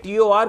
TOR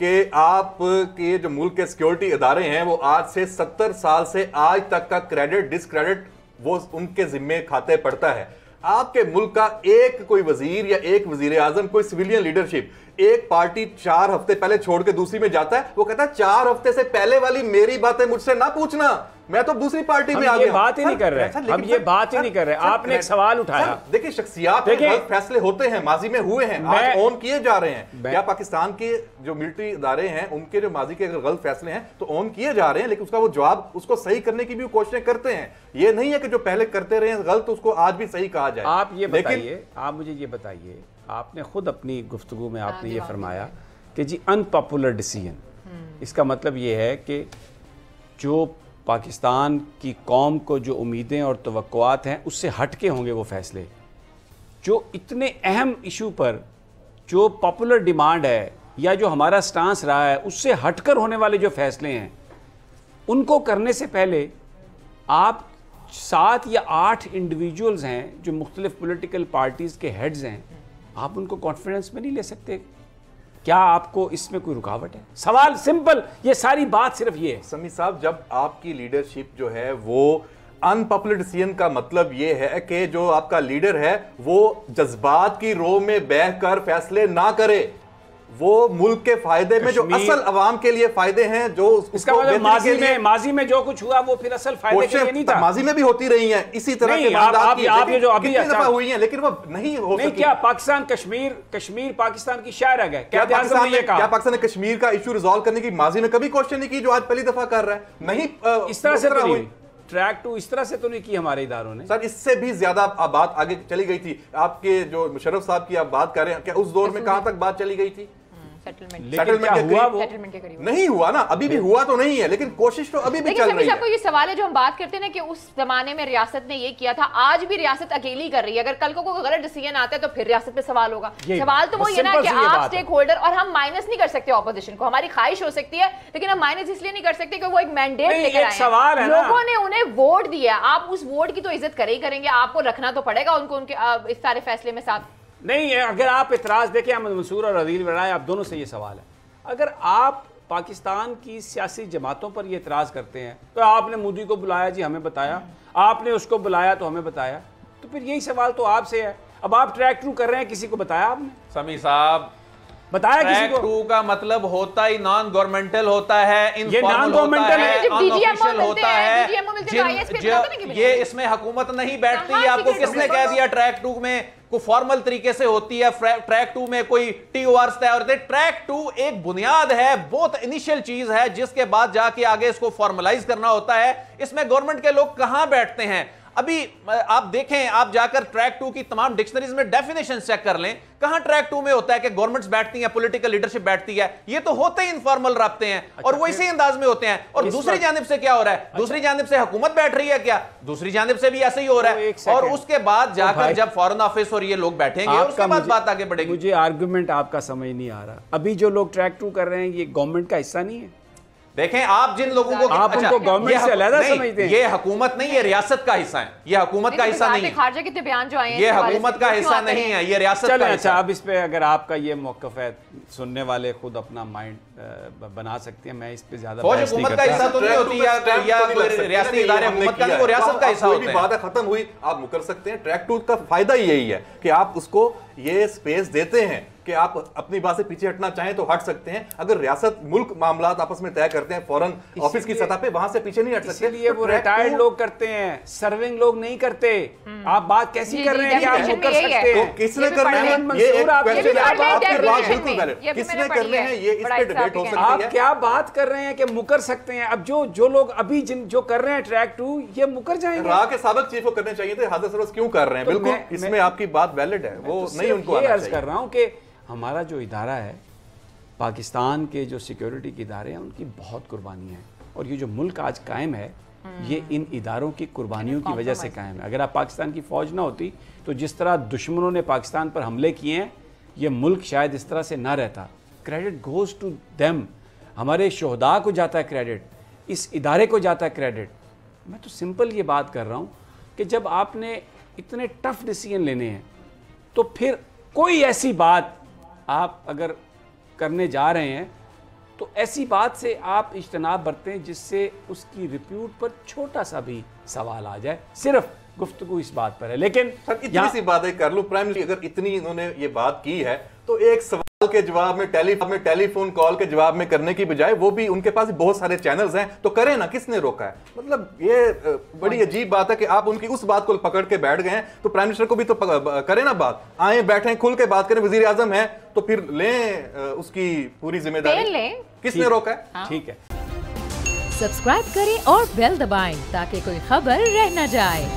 کہ آپ کے جو ملک کے سیکیورٹی ادارے ہیں وہ آج سے 70 سال سے آج تک کا کریڈٹ ڈسکریڈٹ وہ ان کے ذمے کھاتے پڑتا ہے. آپ کے ملک کا ایک کوئی وزیر یا ایک وزیر اعظم کوئی سویلین لیڈرشپ ایک پارٹی 4 ہفتے پہلے چھوڑ کے دوسری میں جاتا ہے, وہ کہتا ہے 4 ہفتے سے پہلے والی میری باتیں مجھ سے نہ پوچھنا, میں تو دوسری پارٹی میں آ گیا. بات ہی نہیں کر رہے, ہم یہ بات ہی نہیں کر رہے. آپ نے ایک سوال اٹھایا, دیکھیں شخصیات کے غلط فیصلے ہوتے ہیں, ماضی میں ہوئے ہیں, آج اون کیے جا رہے ہیں. کیا پاکستان کے جو ملٹری ادارے ہیں ان کے جو ماضی کے اگر غلط فیصلے ہیں تو اون کیے جا رہے ہیں, لیکن اس کا وہ جواب اس کو صحیح کرنے کی بھی کوششیں کرتے ہیں. یہ نہیں ہے کہ جو پہلے کرتے رہے ہیں غلط اس کو آج بھی صحیح کہا جائے. آپ یہ بتائیے, آپ مجھے یہ بتائیے, آپ نے خود اپنی گفتگو میں آپ نے یہ فرمایا کہ جی ان پاپولر ڈیسیژن, اس کا مطلب یہ ہے کہ جو پاکستان کی قوم کو جو امیدیں اور توقعات ہیں اس سے ہٹ کے ہوں گے وہ فیصلے. جو اتنے اہم ایشو پر جو پاپولر ڈیمانڈ ہے یا جو ہمارا سٹانس رہا ہے اس سے ہٹ کر ہونے والے جو فیصلے ہیں ان کو کرنے سے پہلے آپ 7 یا 8 انڈیویجولز ہیں جو مختلف پولیٹیکل پارٹیز کے ہیڈز ہیں, آپ ان کو کانفیڈنس میں نہیں لے سکتے؟ کیا آپ کو اس میں کوئی رکاوٹ ہے؟ سوال سمپل, یہ ساری بات صرف یہ ہے. سمیع صاحب, جب آپ کی لیڈرشپ جو ہے وہ ان پاپولر ڈیسیژن کا مطلب یہ ہے کہ جو آپ کا لیڈر ہے وہ جذبات کی رو میں بہہ کر فیصلے نہ کرے, وہ ملک کے فائدے میں جو اصل عوام کے لیے فائدے ہیں, جو اس کا مطلب ماضی میں جو کچھ ہوا وہ پھر اصل فائدے کے لیے نہیں تھا. ماضی میں بھی ہوتی رہی ہیں اسی طرح کے واردات کتنی دفعہ ہوئی ہیں, لیکن وہ نہیں ہو سکی. کیا پاکستان کشمیر پاکستان کی شاعر آ گئے؟ کیا پاکستان نے کشمیر کا ایشو ریزالو کرنے کی ماضی میں کبھی کوشش نہیں کی جو آج پہلی دفعہ کر رہا ہے؟ نہیں, اس طرح سے ہوئی. ٹریک 2 اس طرح سے تو نہیں کی ہمارے اداروں نے سر, اس سے بھی زیادہ بات آگے چلی گئی تھی. آپ کے جو مشرف صاحب کی آپ بات کر رہے ہیں, کیا اس دور میں کہاں تک بات چلی گئی تھی؟ نہیں ہوا نا, ابھی بھی ہوا تو نہیں ہے, لیکن کوشش تو ابھی بھی چل رہی ہے. یہ سوال ہے جو ہم بات کرتے ہیں نا کہ اس زمانے میں ریاست نے یہ کیا تھا, آج بھی ریاست اکیلی کر رہی ہے. اگر کل کو کوئی غلط ڈیسیژن آتا ہے تو پھر ریاست پہ سوال ہوگا. سوال تو وہ یہ نا کہ آپ سٹیک ہولڈر, اور ہم مائنس نہیں کر سکتے اپوزیشن کو, ہماری خواہش ہو سکتی ہے لیکن ہم مائنس اس لیے نہیں کر سکتے کہ وہ ایک مینڈیٹ لے کر آئے ہیں, لوگوں نے انہیں ووٹ دیا, آپ اس ووٹ کی تو عزت کرے ہی کریں گے, آپ کو رکھنا تو پڑے گا ان کو ان کے اس سارے فیصلے میں ساتھ. نہیں, اگر آپ اعتراض دیکھیں احمد منصور اور عدیل برائے, آپ دونوں سے یہ سوال ہے, اگر آپ پاکستان کی سیاسی جماعتوں پر یہ اعتراض کرتے ہیں تو آپ نے مودی کو بلایا جی ہمیں بتایا, آپ نے اس کو بلایا تو ہمیں بتایا, تو پھر یہی سوال تو آپ سے ہے. اب آپ ٹریک 2 کر رہے ہیں, کسی کو بتایا آپ نے؟ سمیع صاحب, بتایا کسی کو؟ ٹریک 2 کا مطلب ہوتا ہی نان گورنمنٹل ہوتا ہے, انفارمل ہوتا ہے, انآفیشل ہوتا ہے. یہ اس میں حکومت نہیں بیٹھتی. آپ کو کس نے کہہ دیا ٹریک 2 میں کوئی فارمل طریقے سے ہوتی ہے؟ ٹریک 2 میں کوئی ٹی او آرز طے ہوتے ہیں. ٹریک 2 ایک بنیاد ہے, بہت انیشل چیز ہے, جس کے بعد جا کے آگے اس کو فارملائز کرنا ہوتا ہے. اس میں گورنمنٹ کے لوگ کہاں بیٹھتے ہیں؟ ابھی آپ دیکھیں, آپ جا کر ٹریک 2 کی تمام ڈکشنریز میں ڈیفینیشن چیک کر لیں, کہاں ٹریک 2 میں ہوتا ہے کہ گورنمنٹس بیٹھتی ہیں, پولیٹیکل لیڈرشپ بیٹھتی ہے. یہ تو ہوتے ہی انفارمل رابطے ہیں اور وہ اسی انداز میں ہوتے ہیں. اور دوسری جانب سے کیا ہو رہا ہے؟ دوسری جانب سے حکومت بیٹھ رہی ہے, کیا دوسری جانب سے بھی ایسے ہی ہو رہا ہے؟ اور اس کے بعد جا کر جب فارن آفس اور یہ لوگ بیٹھیں گے اس کے بعد بات آگے بڑھے گی. مجھے آرگومنٹ آپ کا سمجھ نہیں آ رہا. ابھی جو لوگ ٹریک 2 کر رہے ہیں یہ گورنمنٹ کا حصہ نہیں ہے. دیکھیں, آپ جن لوگوں کو آپ ان کو گورنمنٹ سے علیحدہ سمجھتے ہیں, یہ حکومت نہیں, یہ ریاست کا حصہ ہے. یہ حکومت کا حصہ نہیں ہے, خارجہ کتنے بیان جو آئے ہیں یہ حکومت کا حصہ نہیں ہے, یہ ریاست کا حصہ ہے. اچھا, اب اس پہ اگر آپ کا یہ موقف ہے, سننے والے خود اپنا مائنڈ بنا سکتے ہیں, میں اس پہ زیادہ فوج حکومت کا حصہ تو نہیں ہوتی یا ریاستی ادارے حکومت کا نہیں, وہ ریاست کا حصہ ہوتے ہیں. بات ختم ہوئی, آپ مکر سکتے ہیں. ٹریک 2 کا فائدہ یہی ہے کہ آپ اس کو یہ سپیس دیتے ہیں کہ آپ اپنی بات سے پیچھے ہٹنا چاہیں تو ہٹ سکتے ہیں. اگر ریاست ملک معاملات آپس میں طے کرتے ہیں فوراً آفس کی سطح پہ, وہاں سے پیچھے نہیں ہٹ سکتے. اس لیے وہ ریٹائرڈ لوگ کرتے ہیں, سرونگ لوگ نہیں کرتے. آپ بات کیسی کر رہے ہیں کہ آپ وہ کر سکتے ہیں؟ کس نے کرنے ہیں یہ ایک کویسچن ہے. آپ کی بات بالکل غلط, کس نے کرنے ہیں یہ اس پہ ڈیبیٹ ہو سکتی ہے. آپ کیا بات کر رہے ہیں کہ مکر سکتے ہیں؟ اب جو لوگ ابھی جو کر رہے ہیں ٹریک 2, یہ مکر جائیں گے. راہ کے سابق چیف کو کرنے چاہیے تھے, حاضر سروس کیوں کر رہے ہیں؟ بالکل اس میں آپ کی بات ویلڈ ہے, وہ نہیں ان کو آنا چاہیے. کر رہا ہوں کہ ہمارا جو ادارہ ہے, پاکستان کے جو سیکیورٹی کے ادارے ہیں, ان کی بہت قربانی ہے, اور یہ جو ملک آج قائم ہے یہ ان اداروں کی قربانیوں کی وجہ سے قائم ہے. اگر آپ پاکستان کی فوج نہ ہوتی تو جس طرح دشمنوں نے پاکستان پر حملے کیے ہیں, یہ ملک شاید اس طرح سے نہ رہتا. Credit goes to them. ہمارے شہداء کو جاتا ہے کریڈٹ, اس ادارے کو جاتا ہے کریڈٹ. میں تو سمپل یہ بات کر رہا ہوں کہ جب آپ نے اتنے ٹف ڈیسیژن لینے ہیں تو پھر کوئی ایسی بات آپ اگر کرنے جا رہے ہیں تو ایسی بات سے آپ اجتناب برتیں جس سے اس کی ریپیوٹ پر چھوٹا سا بھی سوال آ جائے. صرف گفتگو اس بات پر ہے. لیکن اتنی سی باتیں کر لوں پرائم منسٹر, اگر اتنی انہوں نے یہ بات کی ہے تو ایک سوال کے جواب میں ٹیلی فون کال کے جواب میں کرنے کی بجائے, وہ بھی ان کے پاس بہت سارے چینلز ہیں تو کریں نا, کس نے روکا ہے؟ مطلب یہ بڑی عجیب بات ہے کہ آپ ان کی اس بات کو پکڑ کے بیٹھ گئے ہیں. تو پرائم منسٹر کو بھی تو کریں نا بات, آئیں بیٹھیں کھل کے بات کریں. وزیر اعظم ہے تو پھر لیں اس کی پوری ذمہ داری. کس نے روکا ہے؟ ٹھیک ہے, سبسکرائب کریں اور بیل دبائیں تاکہ کوئی خبر رہ نہ جائے.